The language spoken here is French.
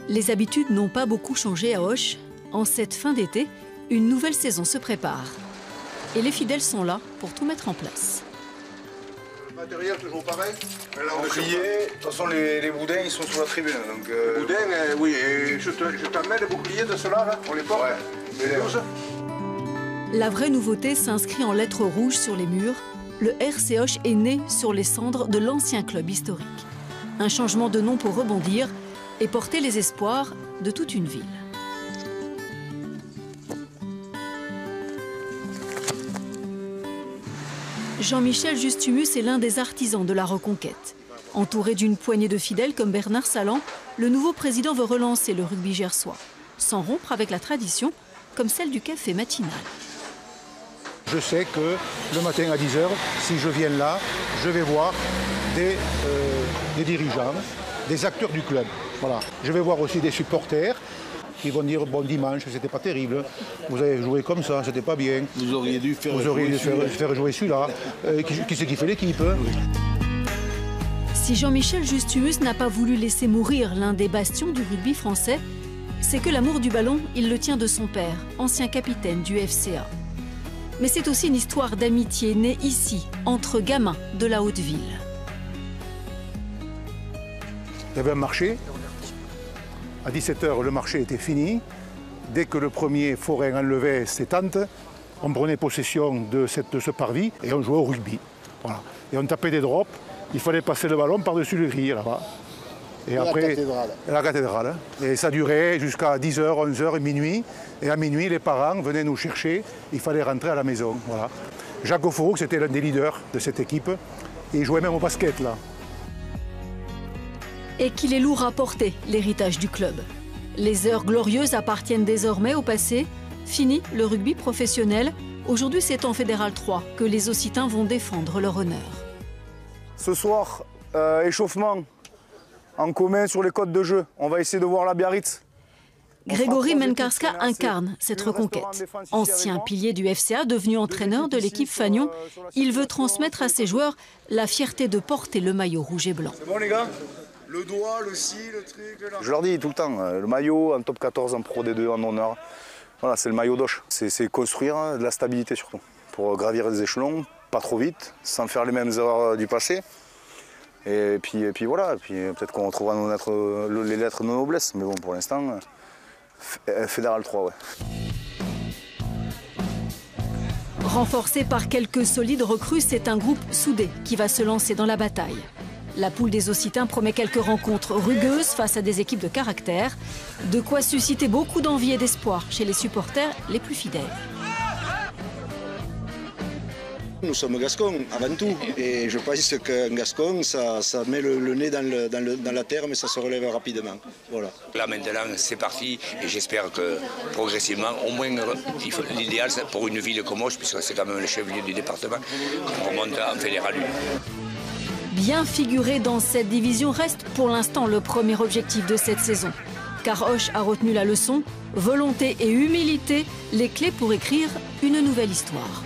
Les habitudes n'ont pas beaucoup changé à Auch. En cette fin d'été, une nouvelle saison se prépare. Et les fidèles sont là pour tout mettre en place. Le matériel toujours pareil? Là, bouclier, de toute façon les boudins ils sont sur la tribune. Donc, Les boudins, oui, et je t'amène les boucliers de ceux-là, là, on les porte. Ouais. Les 12. La vraie nouveauté s'inscrit en lettres rouges sur les murs. Le RC Auch est né sur les cendres de l'ancien club historique. Un changement de nom pour rebondir et porter les espoirs de toute une ville. Jean-Michel Justumus est l'un des artisans de la reconquête. Entouré d'une poignée de fidèles comme Bernard Salan, le nouveau président veut relancer le rugby gersois, sans rompre avec la tradition, comme celle du café matinal. Je sais que le matin à 10 h, si je viens là, je vais voir des dirigeants, des acteurs du club. Voilà. Je vais voir aussi des supporters qui vont dire bon dimanche, c'était pas terrible, vous avez joué comme ça, c'était pas bien. Vous auriez dû faire jouer celui-là. Qui c'est qui fait l'équipe? Si Jean-Michel Justumus n'a pas voulu laisser mourir l'un des bastions du rugby français, c'est que l'amour du ballon, il le tient de son père, ancien capitaine du FCA. Mais c'est aussi une histoire d'amitié née ici, entre gamins de la Haute-Ville. Il y avait un marché. À 17 h, le marché était fini. Dès que le premier forain enlevait ses tentes, on prenait possession de ce parvis et on jouait au rugby. Voilà. Et on tapait des drops. Il fallait passer le ballon par-dessus le grille là-bas. Et après, la cathédrale. Et ça durait jusqu'à 10 h, 11 h et minuit. Et à minuit, les parents venaient nous chercher. Il fallait rentrer à la maison. Voilà. Jacques Offoroux, c'était l'un des leaders de cette équipe. Et il jouait même au basket là. Et qu'il est lourd à porter, l'héritage du club. Les heures glorieuses appartiennent désormais au passé. Fini le rugby professionnel. Aujourd'hui, c'est en Fédéral 3 que les Occitans vont défendre leur honneur. Ce soir, échauffement en commun sur les codes de jeu. On va essayer de voir la Biarritz. Grégory Menkarska incarne cette reconquête. Ancien pilier du FCA, devenu entraîneur de l'équipe Fagnon, il veut transmettre à ses joueurs la fierté de porter le maillot rouge et blanc. C'est bon les gars? Le doigt, le ci, le truc, là. Je leur dis tout le temps, le maillot en top 14, en Pro D2, en honneur, voilà, c'est le maillot d'Auch. C'est construire de la stabilité surtout, pour gravir les échelons, pas trop vite, sans faire les mêmes erreurs du passé. Et puis voilà, peut-être qu'on retrouvera les lettres de nos noblesse, mais bon, pour l'instant, Fédéral 3, ouais. Renforcé par quelques solides recrues, c'est un groupe soudé qui va se lancer dans la bataille. La poule des Occitans promet quelques rencontres rugueuses face à des équipes de caractère, de quoi susciter beaucoup d'envie et d'espoir chez les supporters les plus fidèles. Nous sommes Gascons avant tout, et je pense qu'un Gascon, ça met le nez dans la terre, mais ça se relève rapidement. Voilà. Là maintenant, c'est parti, et j'espère que progressivement, au moins l'idéal pour une ville comme Auch, puisque c'est quand même le chef-lieu du département, qu'on remonte en Fédéral 1. Bien figurer dans cette division reste pour l'instant le premier objectif de cette saison. Car Auch a retenu la leçon, volonté et humilité, les clés pour écrire une nouvelle histoire.